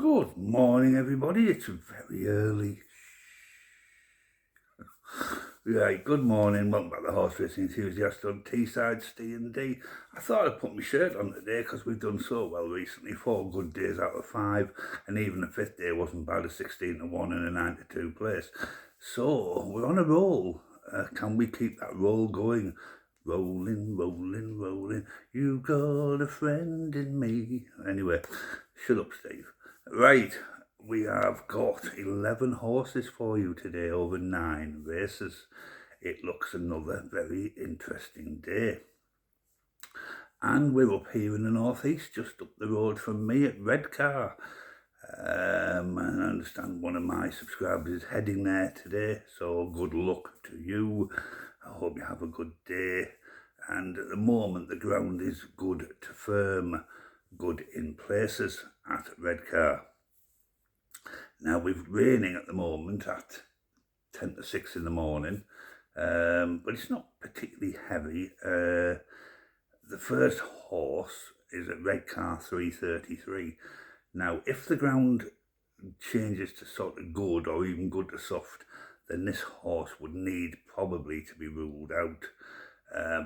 Good morning, everybody. It's very early. Right, good morning. Welcome back to the Horse Racing Enthusiast on Teesside, Ste&Dee. I thought I'd put my shirt on today because we've done so well recently. 4 good days out of 5, and even the 5th day wasn't bad, a 16-1 and a 9-2 place. So we're on a roll. Can we keep that roll going? Rolling, rolling, rolling. You got a friend in me. Anyway, shut up, Steve. Right, we have got 11 horses for you today over 9 races. It looks another very interesting day. And we're up here in the northeast, just up the road from me at Redcar. And I understand one of my subscribers is heading there today, so good luck to you. I hope you have a good day. And at the moment, the ground is good to firm, good in places at Redcar. Now, we're raining at the moment at 10 to 6 in the morning, but it's not particularly heavy. The first horse is at Redcar 333. Now, if the ground changes to sort of good or even good to soft, then this horse would need probably to be ruled out.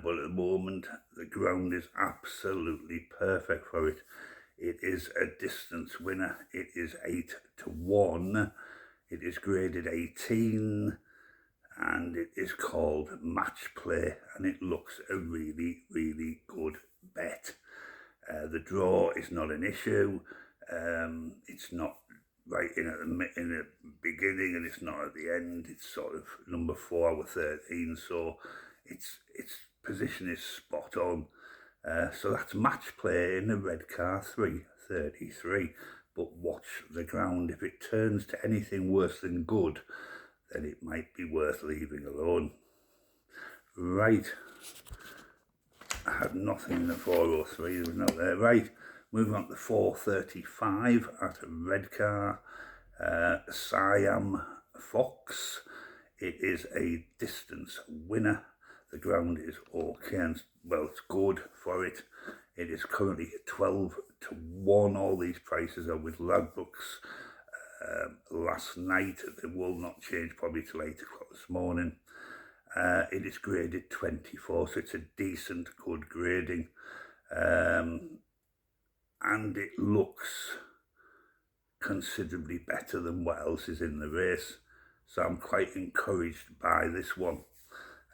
But at the moment, the ground is absolutely perfect for it. It is a distance winner. It is 8-1. It is graded 18, and it is called Match Play, and it looks a really, really good bet. The draw is not an issue. It's not right in the beginning, and it's not at the end. It's sort of number 4 with 13, so its position is spot on. So that's Match Play in the Redcar 333. But watch the ground. If it turns to anything worse than good, then it might be worth leaving alone. Right. I had nothing in the 403. There was no there. Right. Moving on to 435 at Redcar. Siam Fox. It is a distance winner. The ground is okay, and well, it's good for it. It is currently 12-1. All these prices are with Ladbrokes. Last night, they will not change probably till 8 o'clock this morning. It is graded 24, so it's a decent, good grading. And it looks considerably better than what else is in the race. So I'm quite encouraged by this one.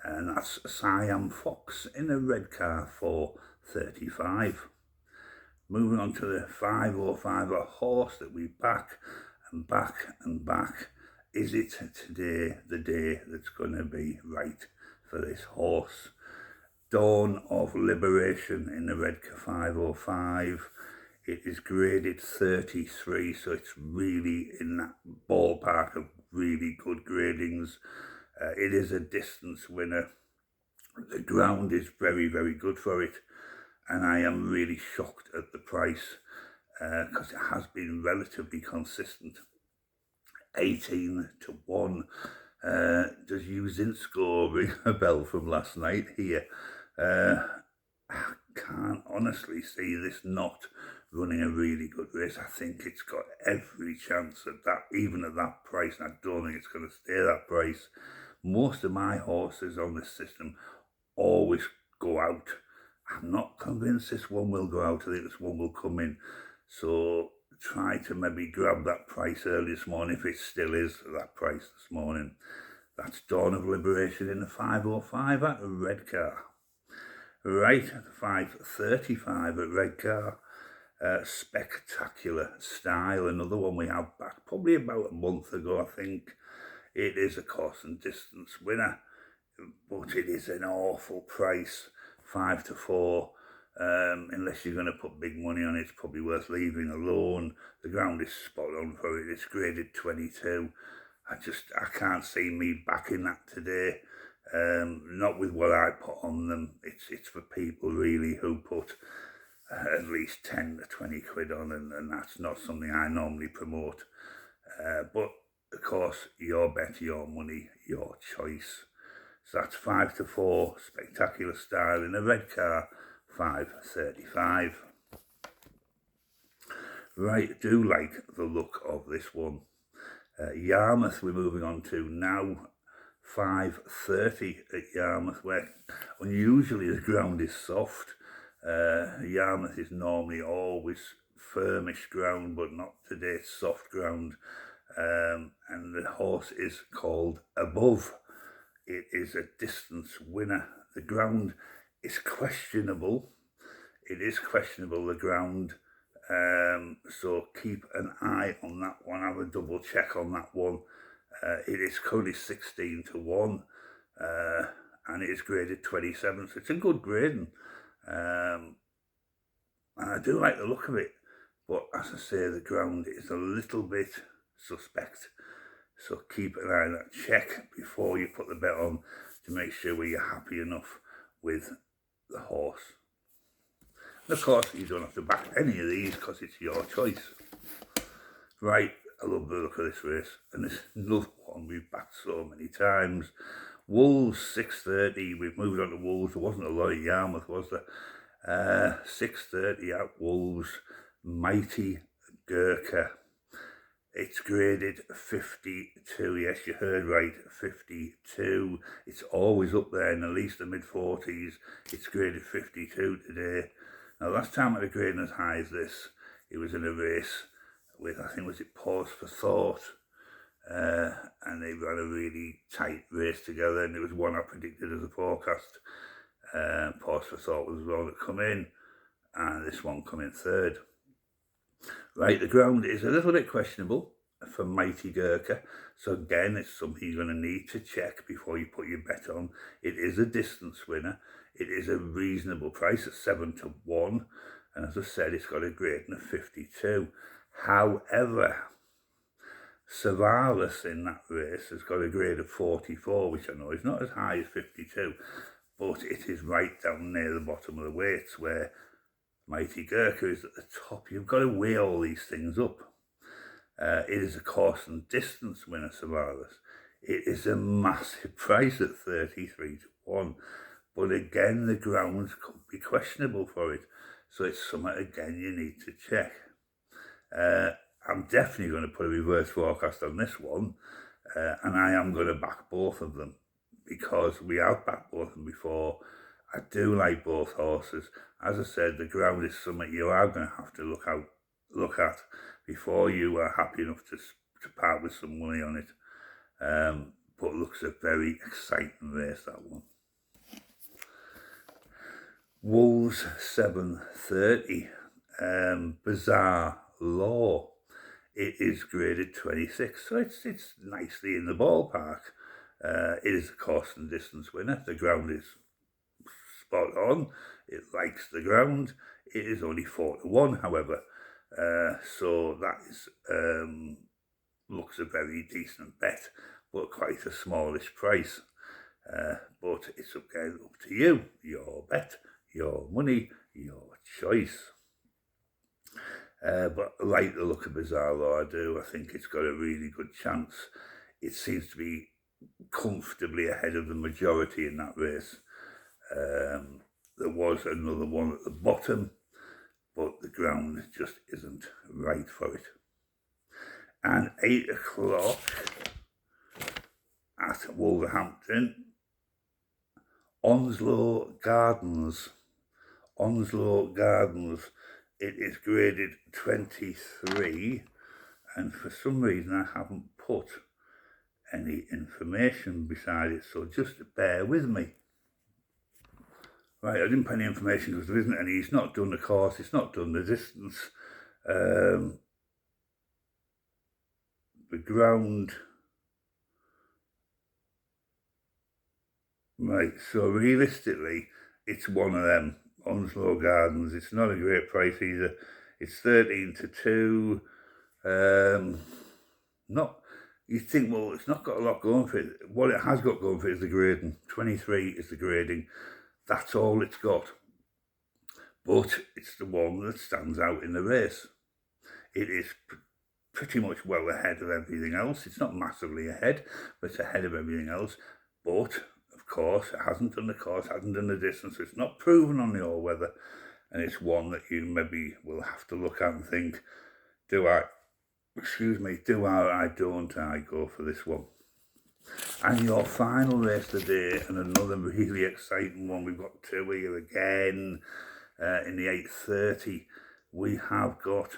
And that's Siam Fox in a Redcar 435. Moving on to the 505, a horse that we back and back and back. Is it today the day that's going to be right for this horse? Dawn of Liberation in the Redcar 505. It is graded 33, so it's really in that ballpark of really good gradings. It is a distance winner. The ground is very, very good for it, and I am really shocked at the price because it has been relatively consistent. 18-1. Does Uzinsko ring a bell from last night here? I can't honestly see this not running a really good race. I think it's got every chance at that, even at that price, and I don't think it's going to stay that price. Most of my horses on this system always go out. I'm not convinced this one will go out. I think this one will come in. So try to maybe grab that price early this morning, if it still is that price this morning. That's Dawn of Liberation in the 505 at Redcar. Right, the 535 at Redcar. Spectacular Style, another one we have back probably about a month ago, I think. It is a course and distance winner, but it is an awful price, 5-4. Unless you're going to put big money on it, it's probably worth leaving alone. The ground is spot on for it. It's graded 22. I can't see me backing that today. Not with what I put on them. It's for people really who put at least 10 to 20 quid on, and that's not something I normally promote. But of course, your bet, your money, your choice. So that's 5-4, Spectacular Style in a Redcar 535. Right, I do like the look of this one. Yarmouth we're moving on to now. 5:30 at Yarmouth, where unusually the ground is soft. Yarmouth is normally always firmish ground, but not today, soft ground. And the horse is called Above. It is a distance winner. The ground is questionable. It is questionable, the ground. So keep an eye on that one. Have a double check on that one. It is currently 16-1, and it is graded 27, so it's a good grading. And I do like the look of it, but as I say, the ground is a little bit suspect. So keep an eye on that. Check before you put the bet on to make sure you're happy enough with the horse. And of course, you don't have to back any of these because it's your choice. Right, I love the look of this race, and this is another one we've backed so many times. Wolves 6:30. We've moved on to Wolves. There wasn't a lot of Yarmouth, was there? 6:30 at Wolves. Mighty Gurkha. It's graded 52. Yes, you heard right, 52. It's always up there in at least the mid-40s. It's graded 52 today. Now, last time I had a grading as high as this, it was in a race with, I think, was it Pause for Thought? And they ran a really tight race together, and it was one I predicted as a forecast. Pause for Thought was the one that come in, and this one come in third. Right, the ground is a little bit questionable for Mighty Gurkha, so again, it's something you're going to need to check before you put your bet on. It is a distance winner. It is a reasonable price at 7-1, and as I said, it's got a grading of 52. However, Savalas in that race has got a grade of 44, which I know is not as high as 52, but it is right down near the bottom of the weights where Mighty Gurkha is at the top. You've got to weigh all these things up. It is a course and distance winner, Savalas. It is a massive price at 33-1, but again, the grounds could be questionable for it. So it's something, again, you need to check. I'm definitely going to put a reverse forecast on this one, and I am going to back both of them because we have backed both of them before. I do like both horses. As I said, the ground is something you are going to have to look at before you are happy enough to part with some money on it. But looks a very exciting race, that one. Wolves 7:30. Bizarre Law. It is graded 26, so it's nicely in the ballpark. It is a course and distance winner. The ground is spot on. It likes the ground. It is only 4-1, however. So that is looks a very decent bet, but quite a smallish price. But it's again up to you. Your bet, your money, your choice. But I like the look of Bizarre Law, I do. I think it's got a really good chance. It seems to be comfortably ahead of the majority in that race. There was another one at the bottom, but the ground just isn't right for it. And 8 o'clock at Wolverhampton, Onslow Gardens. Onslow Gardens. It is graded 23, and for some reason I haven't put any information beside it, so just bear with me. Right, I didn't put any information because there isn't any. It's not done the course, it's not done the distance. The ground. Right, so realistically, it's one of them. Onslow Gardens. It's not a great price either. It's 13-2. You think, well, it's not got a lot going for it. What it has got going for it is the grading. 23 is the grading. That's all it's got. But it's the one that stands out in the race. It is pretty much well ahead of everything else. It's not massively ahead, but it's ahead of everything else. But of course, it hasn't done the course, hasn't done the distance. It's not proven on the all-weather, and it's one that you maybe will have to look at and think, Do I, do I don't I go for this one. And your final race today, and another really exciting one. We've got two here again in the 8:30. We have got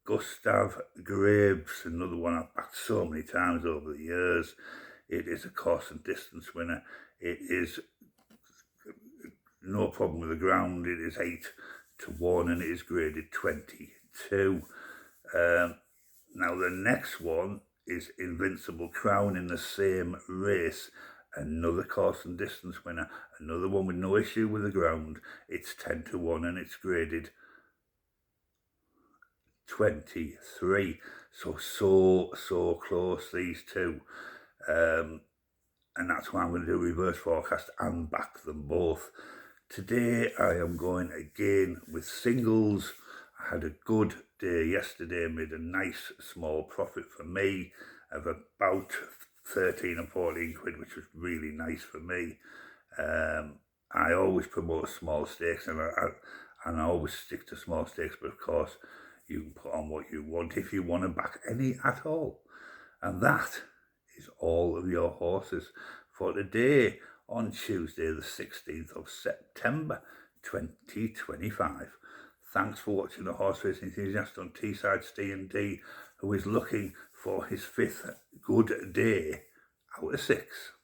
Gustav Graves, another one I've backed so many times over the years. It is a course and distance winner. It is no problem with the ground. It is 8-1 and it is graded 22. Now the next one is Invincible Crown in the same race. Another course and distance winner. Another one with no issue with the ground. It's 10-1 and it's graded 23. So close, these two. And that's why I'm going to do reverse forecast and back them both. Today I am going again with singles. I had a good day yesterday, made a nice small profit for me of about 13 or 14 quid, which was really nice for me. I always promote small stakes and I always stick to small stakes, but of course you can put on what you want if you want to back any at all. And that is all of your horses for today on Tuesday the 16th of September 2025. Thanks for watching the horse racing enthusiast on Teesside Ste&Dee, who is looking for his 5th good day out of 6.